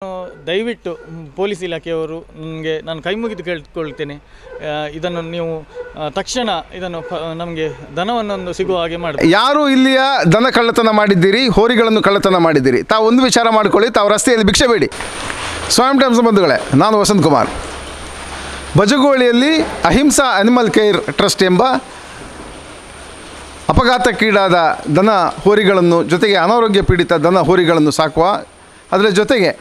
ದಯವಿಟ್ಟು ಪೊಲೀಸ್ ಇಲಾಖೆಯವರು ನನಗೆ ನಾನು ಕೈ ಮುಗಿದು ಕೇಳ್ಕೊಳ್ತೇನೆ, ಇದನ್ನು ನೀವು ತಕ್ಷಣ ಇದನ್ನು ನಮಗೆ ದನವನ್ನೊಂದು ಸಿಗುವ ಹಾಗೆ ಮಾಡಿ. ಯಾರು ಇಲ್ಲಿಯ ದನ ಕಳ್ಳತನ ಮಾಡಿದ್ದೀರಿ, ಹೋರಿಗಳನ್ನು ಕಳ್ಳತನ ಮಾಡಿದ್ದೀರಿ, ತಾವು ಒಂದು ವಿಚಾರ ಮಾಡಿಕೊಳ್ಳಿ, ತಾವು ರಸ್ತೆಯಲ್ಲಿ ಭಿಕ್ಷೆ ಬೇಡಿ. ಸ್ವಯಂ ಟೈಮ್ಸ್ ಬಂಧುಗಳೇ, ನಾನು ವಸಂತ್ ಕುಮಾರ್. ಬಜಗೋಳಿಯಲ್ಲಿ ಅಹಿಂಸಾ ಅನಿಮಲ್ ಕೇರ್ ಟ್ರಸ್ಟ್ ಎಂಬ ಅಪಘಾತಕ್ಕೀಡಾದ ದನ ಹೋರಿಗಳನ್ನು ಜೊತೆಗೆ ಅನಾರೋಗ್ಯ ಪೀಡಿತ ದನ ಹೋರಿಗಳನ್ನು ಸಾಕುವ, ಅದರ ಜೊತೆಗೆ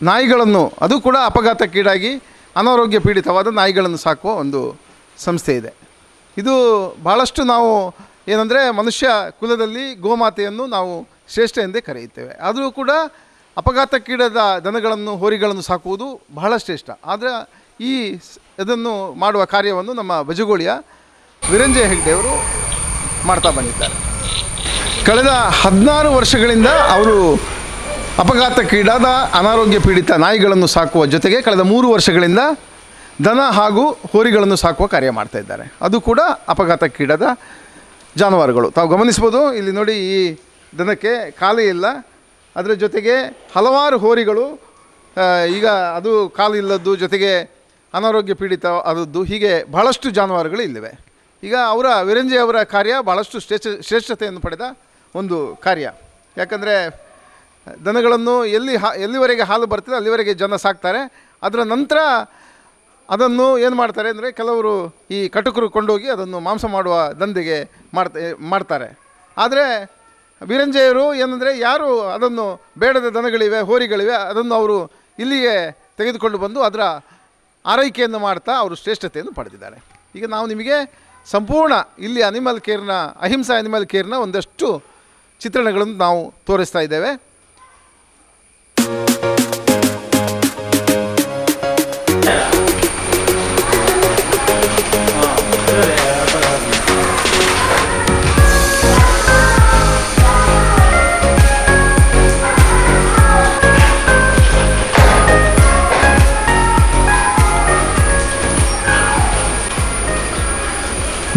ನಾಯಿಗಳನ್ನು, ಅದು ಕೂಡ ಅಪಘಾತಕ್ಕೀಡಾಗಿ ಅನಾರೋಗ್ಯ ಪೀಡಿತವಾದ ನಾಯಿಗಳನ್ನು ಸಾಕುವ ಒಂದು ಸಂಸ್ಥೆ ಇದೆ. ಇದು ಬಹಳಷ್ಟು ನಾವು ಏನಂದರೆ ಮನುಷ್ಯ ಕುಲದಲ್ಲಿ ಗೋಮಾತೆಯನ್ನು ನಾವು ಶ್ರೇಷ್ಠ ಎಂದೇ ಕರೆಯುತ್ತೇವೆ. ಆದರೂ ಕೂಡ ಅಪಘಾತಕ್ಕೀಡಾದ ದನಗಳನ್ನು ಹೋರಿಗಳನ್ನು ಸಾಕುವುದು ಬಹಳ ಶ್ರೇಷ್ಠ. ಆದರೆ ಇದನ್ನು ಮಾಡುವ ಕಾರ್ಯವನ್ನು ನಮ್ಮ ಬಜಗೋಳಿಯ ವೀರಂಜಯ ಹೆಗ್ಡೆಯವರು ಮಾಡ್ತಾ ಬಂದಿದ್ದಾರೆ. ಕಳೆದ 16 ವರ್ಷಗಳಿಂದ ಅವರು ಅಪಘಾತಕ್ಕೀಡಾದ ಅನಾರೋಗ್ಯ ಪೀಡಿತ ನಾಯಿಗಳನ್ನು ಸಾಕುವ ಜೊತೆಗೆ ಕಳೆದ 3 ವರ್ಷಗಳಿಂದ ದನ ಹಾಗೂ ಹೋರಿಗಳನ್ನು ಸಾಕುವ ಕಾರ್ಯ ಮಾಡ್ತಾ ಇದ್ದಾರೆ. ಅದು ಕೂಡ ಅಪಘಾತಕ್ಕೀಡಾದ ಜಾನುವಾರುಗಳು. ತಾವು ಗಮನಿಸ್ಬೋದು, ಇಲ್ಲಿ ನೋಡಿ, ಈ ದನಕ್ಕೆ ಕಾಲೇ ಇಲ್ಲ, ಅದರ ಜೊತೆಗೆ ಹಲವಾರು ಹೋರಿಗಳು ಈಗ ಅದು ಕಾಲು ಇಲ್ಲದ್ದು, ಜೊತೆಗೆ ಅನಾರೋಗ್ಯ ಪೀಡಿತ ಆದದ್ದು, ಹೀಗೆ ಬಹಳಷ್ಟು ಜಾನುವಾರುಗಳು ಇಲ್ಲಿವೆ. ಈಗ ವೀರಂಜಯ ಅವರ ಕಾರ್ಯ ಭಾಳಷ್ಟು ಶ್ರೇಷ್ಠತೆಯನ್ನು ಪಡೆದ ಒಂದು ಕಾರ್ಯ. ಯಾಕಂದರೆ ದನಗಳನ್ನು ಎಲ್ಲಿವರೆಗೆ ಹಾಲು ಬರ್ತದೆ ಅಲ್ಲಿವರೆಗೆ ಜನ ಸಾಕ್ತಾರೆ. ಅದರ ನಂತರ ಅದನ್ನು ಏನು ಮಾಡ್ತಾರೆ ಅಂದರೆ, ಕೆಲವರು ಈ ಕಟುಕರು ಕೊಂಡೋಗಿ ಅದನ್ನು ಮಾಂಸ ಮಾಡುವ ದಂಧೆಗೆ ಮಾಡ್ತಾರೆ. ಆದರೆ ವೀರಂಜಯರು ಏನಂದರೆ, ಯಾರು ಅದನ್ನು ಬೇಡದ ದನಗಳಿವೆ, ಹೋರಿಗಳಿವೆ, ಅದನ್ನು ಅವರು ಇಲ್ಲಿಗೆ ತೆಗೆದುಕೊಂಡು ಬಂದು ಅದರ ಆರೈಕೆಯನ್ನು ಮಾಡ್ತಾ ಅವರು ಶ್ರೇಷ್ಠತೆಯನ್ನು ಪಡೆದಿದ್ದಾರೆ. ಈಗ ನಾವು ನಿಮಗೆ ಸಂಪೂರ್ಣ ಇಲ್ಲಿ ಅನಿಮಲ್ ಕೇರ್ನ, ಅಹಿಂಸಾ ಅನಿಮಲ್ ಕೇರ್ನ ಒಂದಷ್ಟು ಚಿತ್ರಣಗಳನ್ನು ನಾವು ತೋರಿಸ್ತಾ ಇದ್ದೇವೆ.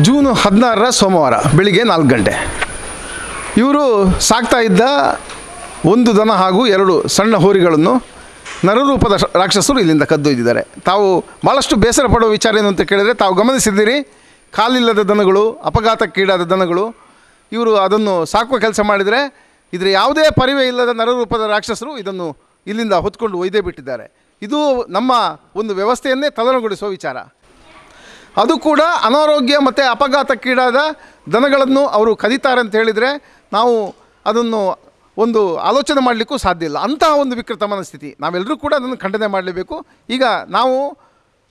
ಜೂನ್ 16 ಸೋಮವಾರ ಬೆಳಿಗ್ಗೆ 4 ಗಂಟೆ ಇವರು ಸಾಕ್ತಾ ಇದ್ದ ಒಂದು ದನ ಹಾಗೂ 2 ಸಣ್ಣ ಹೋರಿಗಳನ್ನು ನರರೂಪದ ರಾಕ್ಷಸರು ಇಲ್ಲಿಂದ ಕದ್ದೊಯ್ದಿದ್ದಾರೆ. ತಾವು ಭಾಳಷ್ಟು ಬೇಸರ ಪಡುವ ವಿಚಾರ ಏನು ಅಂತ ಕೇಳಿದರೆ, ತಾವು ಗಮನಿಸಿದ್ದೀರಿ, ಕಾಲಿಲ್ಲದ ದನಗಳು, ಅಪಘಾತಕ್ಕೀಡಾದ ದನಗಳು, ಇವರು ಅದನ್ನು ಸಾಕುವ ಕೆಲಸ ಮಾಡಿದರೆ ಇದರ ಯಾವುದೇ ಪರಿವೇ ಇಲ್ಲದ ನರರೂಪದ ರಾಕ್ಷಸರು ಇದನ್ನು ಇಲ್ಲಿಂದ ಹೊತ್ಕೊಂಡು ಒಯ್ದೇ ಬಿಟ್ಟಿದ್ದಾರೆ. ಇದು ನಮ್ಮ ಒಂದು ವ್ಯವಸ್ಥೆಯನ್ನೇ ತಲ್ಲಣಗೊಳಿಸುವ ವಿಚಾರ. ಅದು ಕೂಡ ಅನಾರೋಗ್ಯ ಮತ್ತು ಅಪಘಾತಕ್ಕೀಡಾದ ದನಗಳನ್ನು ಅವರು ಕದೀತಾರೆ ಅಂತ ಹೇಳಿದರೆ ನಾವು ಅದನ್ನು ಒಂದು ಆಲೋಚನೆ ಮಾಡಲಿಕ್ಕೂ ಸಾಧ್ಯ ಇಲ್ಲ. ಅಂತಹ ಒಂದು ವಿಕೃತ ಮನಸ್ಥಿತಿ, ನಾವೆಲ್ಲರೂ ಕೂಡ ಅದನ್ನು ಖಂಡನೆ ಮಾಡಲೇಬೇಕು. ಈಗ ನಾವು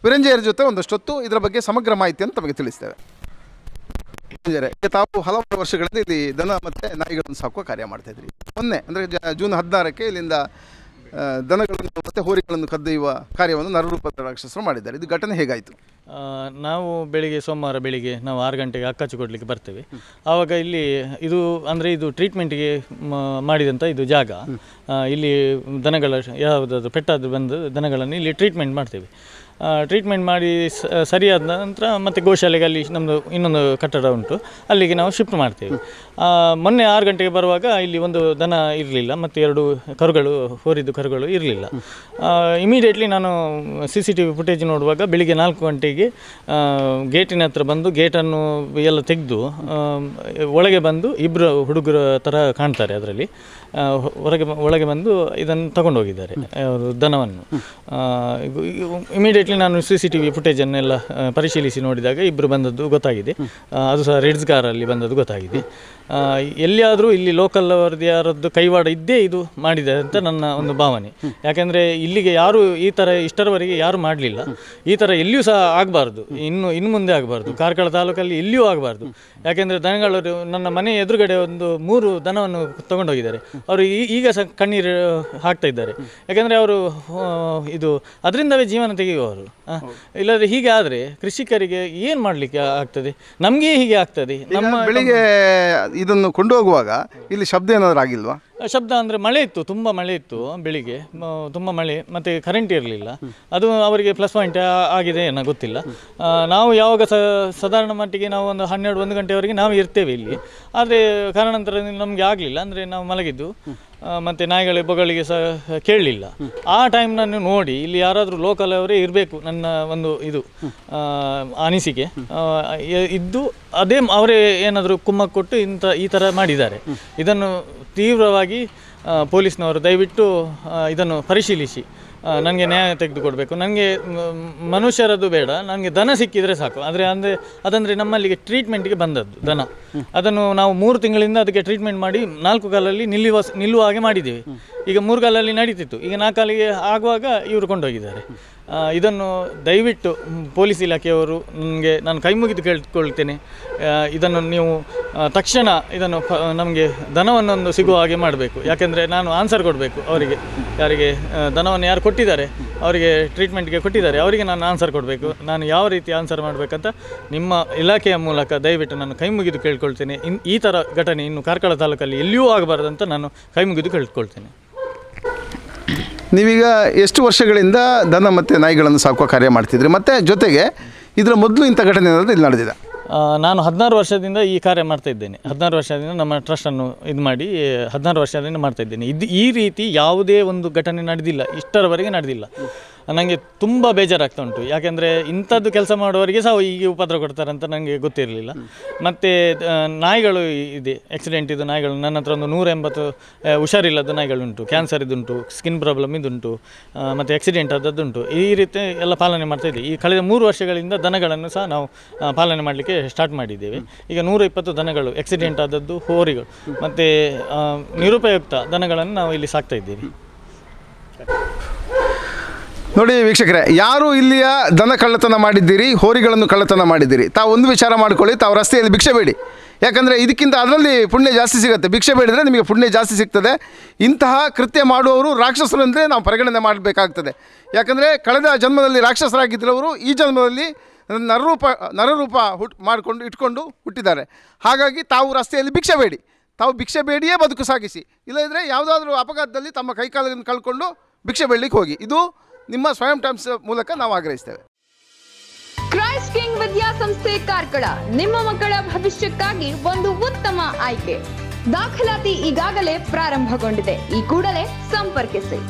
ವೀರಂಜಯರ ಜೊತೆ ಒಂದಷ್ಟೊತ್ತು ಇದರ ಬಗ್ಗೆ ಸಮಗ್ರ ಮಾಹಿತಿಯನ್ನು ತಮಗೆ ತಿಳಿಸ್ತೇವೆ. ತಾವು ಹಲವಾರು ವರ್ಷಗಳಿಂದ ಇಲ್ಲಿ ದನ ಮತ್ತು ನಾಯಿಗಳನ್ನು ಸಾಕುವ ಕಾರ್ಯ ಮಾಡ್ತಾಯಿದ್ರಿ. ಮೊನ್ನೆ ಅಂದರೆ ಜೂನ್ 16ಕ್ಕೆ ಇಲ್ಲಿಂದ ದನಗಳನ್ನು ಮತ್ತು ಹೋರಿಗಳನ್ನು ಕದ್ದೊಯ್ಯುವ ಕಾರ್ಯವನ್ನು ನರರೂಪದ ರಾಕ್ಷಸರು ಮಾಡಿದ್ದಾರೆ. ಇದು ಘಟನೆ ಹೇಗಾಯಿತು? ನಾವು ಸೋಮವಾರ ಬೆಳಿಗ್ಗೆ ನಾವು 6 ಗಂಟೆಗೆ ಅಕ್ಕಾಚು ಕೊಡಲಿಕ್ಕೆ ಬರ್ತೇವೆ. ಆವಾಗ ಇಲ್ಲಿ ಇದು ಅಂದರೆ ಇದು ಟ್ರೀಟ್ಮೆಂಟಿಗೆ ಮಾಡಿದಂಥ ಇದು ಜಾಗ. ಇಲ್ಲಿ ದನಗಳ ಯಾವುದಾದ್ರು ಪೆಟ್ಟಾದರೂ ಬಂದು ದನಗಳನ್ನು ಇಲ್ಲಿ ಟ್ರೀಟ್ಮೆಂಟ್ ಮಾಡ್ತೇವೆ. ಟ್ರೀಟ್ಮೆಂಟ್ ಮಾಡಿ ಸರಿಯಾದ ನಂತರ ಮತ್ತು ಗೋಶಾಲೆಗೆ ಅಲ್ಲಿ ನಮ್ಮದು ಇನ್ನೊಂದು ಕಟ್ಟಡ ಉಂಟು, ಅಲ್ಲಿಗೆ ನಾವು ಶಿಫ್ಟ್ ಮಾಡ್ತೇವೆ. ಮೊನ್ನೆ 6 ಗಂಟೆಗೆ ಬರುವಾಗ ಇಲ್ಲಿ ಒಂದು ದನ ಇರಲಿಲ್ಲ ಮತ್ತು 2 ಕರುಗಳು, ಹೋರಿದ್ದು ಕರುಗಳು ಇರಲಿಲ್ಲ. ಇಮಿಡಿಯೇಟ್ಲಿ ನಾನು CCTV ಫುಟೇಜ್ ನೋಡುವಾಗ ಬೆಳಿಗ್ಗೆ 4 ಗಂಟೆಗೆ ಗೇಟಿನ ಹತ್ರ ಬಂದು ಗೇಟನ್ನು ಎಲ್ಲ ತೆಗೆದು ಒಳಗೆ ಬಂದು 2 ಹುಡುಗರ ಥರ ಕಾಣ್ತಾರೆ. ಅದರಲ್ಲಿ ಒಳಗೆ ಬಂದು ಇದನ್ನು ತಗೊಂಡು ಹೋಗಿದ್ದಾರೆ, ದನವನ್ನು. ಇಮಿಡಿಯೇಟ್ಲಿ ನಾನು CCTV ಫುಟೇಜನ್ನೆಲ್ಲ ಪರಿಶೀಲಿಸಿ ನೋಡಿದಾಗ 2 ಬಂದದ್ದು ಗೊತ್ತಾಗಿದೆ. ಅದು ಸಹ ರೆಡ್ಸ್ ಕಾರಲ್ಲಿ ಬಂದದ್ದು ಗೊತ್ತಾಗಿದೆ. ಎಲ್ಲಿಯಾದರೂ ಇಲ್ಲಿ ಲೋಕಲ್ ಅವರದ್ದು ಯಾರದ್ದು ಕೈವಾಡ ಇದ್ದೇ ಇದು ಮಾಡಿದೆ ಅಂತ ನನ್ನ ಒಂದು ಭಾವನೆ. ಯಾಕೆಂದರೆ ಇಲ್ಲಿಗೆ ಯಾರು ಈ ಥರ ಇಷ್ಟರವರೆಗೆ ಯಾರು ಮಾಡಲಿಲ್ಲ. ಈ ಥರ ಎಲ್ಲಿಯೂ ಸಹ ಆಗಬಾರ್ದು, ಇನ್ನು ಮುಂದೆ ಆಗಬಾರ್ದು, ಕಾರ್ಕಳ ತಾಲೂಕಲ್ಲಿ ಎಲ್ಲಿಯೂ ಆಗಬಾರ್ದು. ಯಾಕೆಂದರೆ ದನಗಳು ನನ್ನ ಮನೆ ಎದುರುಗಡೆ ಒಂದು 3 ದನವನ್ನು ತಗೊಂಡೋಗಿದ್ದಾರೆ. ಅವರು ಈಗ ಸಹ ಕಣ್ಣೀರು ಹಾಕ್ತಾ ಇದ್ದಾರೆ. ಯಾಕೆಂದರೆ ಅವರು ಇದು ಅದರಿಂದವೇ ಜೀವನ ತೆಗೆಯುವವರು. ಇಲ್ಲದ್ರೆ ಹೀಗೆ ಆದರೆ ಕೃಷಿಕರಿಗೆ ಏನು ಮಾಡಲಿಕ್ಕೆ ಆಗ್ತದೆ? ನಮಗೆ ಹೀಗೆ ಆಗ್ತದೆ. ನಮ್ಮ ಬೆಳಿಗ್ಗೆ ಇದನ್ನು ಕೊಂಡು ಹೋಗುವಾಗ ಇಲ್ಲಿ ಶಬ್ದ ಏನಾದರೂ ಆಗಿಲ್ವಾ? ಶಬ್ದ ಅಂದರೆ ಮಳೆ ಇತ್ತು, ತುಂಬ ಮಳೆ ಇತ್ತು ಬೆಳಿಗ್ಗೆ, ತುಂಬ ಮಳೆ, ಮತ್ತು ಕರೆಂಟ್ ಇರಲಿಲ್ಲ. ಅದು ಅವರಿಗೆ ಪ್ಲಸ್ ಪಾಯಿಂಟ್ ಆಗಿದೆ ಏನೋ ಗೊತ್ತಿಲ್ಲ. ನಾವು ಯಾವಾಗ ಸಾಧಾರಣ ಮಟ್ಟಿಗೆ ನಾವು ಒಂದು 12-1 ಗಂಟೆವರೆಗೆ ನಾವು ಇರ್ತೇವೆ ಇಲ್ಲಿ. ಆದರೆ ಕಾರಣಾಂತರದಿಂದ ನಮಗೆ ಆಗಲಿಲ್ಲ, ಅಂದರೆ ನಾವು ಮಲಗಿದ್ದು ಮತ್ತು ನಾಯಿಗಳ ಬೊಗಳಿಗೆ ಸಹ ಕೇಳಲಿಲ್ಲ. ಆ ಟೈಮ್ನನ್ನು ನೋಡಿ ಇಲ್ಲಿ ಯಾರಾದರೂ ಲೋಕಲ್ ಅವರೇ ಇರಬೇಕು, ನನ್ನ ಒಂದು ಇದು ಅನಿಸಿಕೆ ಇದ್ದು, ಅದೇ ಅವರೇ ಏನಾದರೂ ಕುಮ್ಮಕ್ಕು ಕೊಟ್ಟು ಈ ಥರ ಮಾಡಿದ್ದಾರೆ. ಇದನ್ನು ತೀವ್ರವಾಗಿ ಪೊಲೀಸ್ನವರು ದಯವಿಟ್ಟು ಇದನ್ನು ಪರಿಶೀಲಿಸಿ ನನಗೆ ನ್ಯಾಯ ತೆಗೆದುಕೊಡ್ಬೇಕು. ನನಗೆ ಮನುಷ್ಯರದ್ದು ಬೇಡ, ನನಗೆ ದನ ಸಿಕ್ಕಿದರೆ ಸಾಕು. ಅದಂದರೆ ನಮ್ಮಲ್ಲಿಗೆ ಟ್ರೀಟ್ಮೆಂಟ್ಗೆ ಬಂದದ್ದು ದನ, ಅದನ್ನು ನಾವು 3 ತಿಂಗಳಿಂದ ಅದಕ್ಕೆ ಟ್ರೀಟ್ಮೆಂಟ್ ಮಾಡಿ 4 ಕಾಲಲ್ಲಿ ನಿಲ್ಲುವ ಹಾಗೆ ಮಾಡಿದ್ದೇವೆ. ಈಗ 3 ಕಾಲಲ್ಲಿ ನಡೀತಿತ್ತು, ಈಗ 4 ಕಾಲಿಗೆ ಆಗುವಾಗ ಇವರು ಕೊಂಡೋಗಿದ್ದಾರೆ. ಇದನ್ನು ದಯವಿಟ್ಟು ಪೊಲೀಸ್ ಇಲಾಖೆಯವರು ನಾನು ಕೈ ಮುಗಿದು ಕೇಳ್ಕೊಳ್ತೇನೆ, ಇದನ್ನು ನೀವು ತಕ್ಷಣ ಇದನ್ನು ನಮಗೆ ದನವನ್ನೊಂದು ಸಿಗುವ ಹಾಗೆ ಮಾಡಬೇಕು. ಯಾಕೆಂದರೆ ನಾನು ಆನ್ಸರ್ ಕೊಡಬೇಕು ಅವರಿಗೆ, ಯಾರಿಗೆ ದನವನ್ನು ಯಾರು ಕೊಟ್ಟಿದ್ದಾರೆ, ಅವರಿಗೆ ಟ್ರೀಟ್ಮೆಂಟ್ಗೆ ಕೊಟ್ಟಿದ್ದಾರೆ, ಅವರಿಗೆ ನಾನು ಆನ್ಸರ್ ಕೊಡಬೇಕು. ನಾನು ಯಾವ ರೀತಿ ಆನ್ಸರ್ ಮಾಡಬೇಕಂತ ನಿಮ್ಮ ಇಲಾಖೆಯ ಮೂಲಕ ದಯವಿಟ್ಟು ನಾನು ಕೈ ಮುಗಿದು ಕೇಳ್ಕೊಳ್ತೇನೆ. ಈ ಥರ ಘಟನೆ ಇನ್ನು ಕಾರ್ಕಳ ತಾಲೂಕಲ್ಲಿ ಎಲ್ಲಿಯೂ ಆಗಬಾರ್ದಂತ ನಾನು ಕೈ ಮುಗಿದು ಕೇಳ್ಕೊಳ್ತೇನೆ. ನೀವೀಗ ಎಷ್ಟು ವರ್ಷಗಳಿಂದ ದನ ಮತ್ತು ನಾಯಿಗಳನ್ನು ಸಾಕುವ ಕಾರ್ಯ ಮಾಡ್ತಿದ್ರಿ, ಮತ್ತು ಜೊತೆಗೆ ಇದರ ಮೊದಲು ಇಂಥ ಘಟನೆ ಏನಾದರೂ ಇಲ್ಲಿ ನಡೆದಿದೆ? ನಾನು 16 ವರ್ಷದಿಂದ ಈ ಕಾರ್ಯ ಮಾಡ್ತಾಯಿದ್ದೇನೆ. 16 ವರ್ಷದಿಂದ ನಮ್ಮ ಟ್ರಸ್ಟನ್ನು ಇದು ಮಾಡಿ 16 ವರ್ಷದಿಂದ ಮಾಡ್ತಾಯಿದ್ದೇನೆ. ಈ ರೀತಿ ಯಾವುದೇ ಒಂದು ಘಟನೆ ನಡೆದಿಲ್ಲ, ಇಷ್ಟರವರೆಗೆ ನಡೆದಿಲ್ಲ. ನನಗೆ ತುಂಬ ಬೇಜಾರಾಗ್ತಾ ಉಂಟು. ಯಾಕೆಂದರೆ ಇಂಥದ್ದು ಕೆಲಸ ಮಾಡುವವರಿಗೆ ಸಹ ಹೀಗೆ ಉಪದ್ರ ಕೊಡ್ತಾರೆ ಅಂತ ನನಗೆ ಗೊತ್ತಿರಲಿಲ್ಲ. ಮತ್ತು ನಾಯಿಗಳು ಇದೆ, ಆಕ್ಸಿಡೆಂಟ್ ಇದು ನಾಯಿಗಳು ನನ್ನ ಹತ್ರ ಒಂದು 180 ಹುಷಾರಿಲ್ಲದ ನಾಯಿಗಳುಂಟು, ಕ್ಯಾನ್ಸರ್ ಇದುಂಟು, ಸ್ಕಿನ್ ಪ್ರಾಬ್ಲಮ್ ಇದುಂಟು, ಮತ್ತು ಆಕ್ಸಿಡೆಂಟ್ ಆದದ್ದುಂಟು. ಈ ರೀತಿ ಎಲ್ಲ ಪಾಲನೆ ಮಾಡ್ತಾಯಿದ್ದೆ. ಈ ಕಳೆದ 3 ವರ್ಷಗಳಿಂದ ದನಗಳನ್ನು ಸಹ ನಾವು ಪಾಲನೆ ಮಾಡಲಿಕ್ಕೆ ಸ್ಟಾರ್ಟ್ ಮಾಡಿದ್ದೇವೆ. ಈಗ 120 ದನಗಳು ಆಕ್ಸಿಡೆಂಟ್ ಆದದ್ದು, ಹೋರಿಗಳು ಮತ್ತು ನಿರುಪಯುಕ್ತ ದನಗಳನ್ನು ನಾವು ಇಲ್ಲಿ ಸಾಕ್ತಾ ಇದ್ದೇವೆ. ನೋಡಿ ವೀಕ್ಷಕರೇ, ಯಾರು ಇಲ್ಲಿಯ ದನ ಕಳ್ಳತನ ಮಾಡಿದ್ದೀರಿ, ಹೋರಿಗಳನ್ನು ಕಳ್ಳತನ ಮಾಡಿದ್ದೀರಿ, ತಾವು ಒಂದು ವಿಚಾರ ಮಾಡ್ಕೊಳ್ಳಿ, ತಾವು ರಸ್ತೆಯಲ್ಲಿ ಭಿಕ್ಷೆ ಬೇಡಿ. ಯಾಕಂದರೆ ಇದಕ್ಕಿಂತ ಅದರಲ್ಲಿ ಪುಣ್ಯ ಜಾಸ್ತಿ ಸಿಗುತ್ತೆ. ಭಿಕ್ಷೆ ಬೇಡಿದರೆ ನಿಮಗೆ ಪುಣ್ಯ ಜಾಸ್ತಿ ಸಿಗ್ತದೆ. ಇಂತಹ ಕೃತ್ಯ ಮಾಡುವವರು ರಾಕ್ಷಸರು ಅಂದರೆ ನಾವು ಪರಿಗಣನೆ ಮಾಡಬೇಕಾಗ್ತದೆ. ಯಾಕಂದರೆ ಕಳೆದ ಜನ್ಮದಲ್ಲಿ ರಾಕ್ಷಸರಾಗಿದ್ದವರು ಈ ಜನ್ಮದಲ್ಲಿ ನರರೂಪ ಇಟ್ಕೊಂಡು ಹುಟ್ಟಿದ್ದಾರೆ. ಹಾಗಾಗಿ ತಾವು ರಸ್ತೆಯಲ್ಲಿ ಭಿಕ್ಷೆ ಬೇಡಿ, ತಾವು ಭಿಕ್ಷೆ ಬೇಡಿಯೇ ಬದುಕು ಸಾಗಿಸಿ. ಇಲ್ಲದಿದ್ದರೆ ಯಾವುದಾದ್ರೂ ಅಪಘಾತದಲ್ಲಿ ತಮ್ಮ ಕೈಕಾಲನ್ನು ಕಳ್ಕೊಂಡು ಭಿಕ್ಷೆ ಬೇಡಲಿಕ್ಕೆ ಹೋಗಿ. ಇದು ನಿಮ್ಮ ಸ್ವಯಂ ಟೈಮ್ಸ್ ಮೂಲಕ ನಾವು ಆಗ್ರಹಿಸ್ತೇವೆ. ಕ್ರೈಸ್ಟ್ ಕಿಂಗ್ ವಿದ್ಯಾಸಂಸ್ಥೆ ಕಾರ್ಕಳ ನಿಮ್ಮ ಮಕ್ಕಳ ಭವಿಷ್ಯಕ್ಕಾಗಿ ಒಂದು ಉತ್ತಮ ಆಯ್ಕೆ. ದಾಖಲಾತಿ ಈಗಾಗಲೇ ಪ್ರಾರಂಭಗೊಂಡಿದೆ. ಈ ಕೂಡಲೇ ಸಂಪರ್ಕಿಸಿ.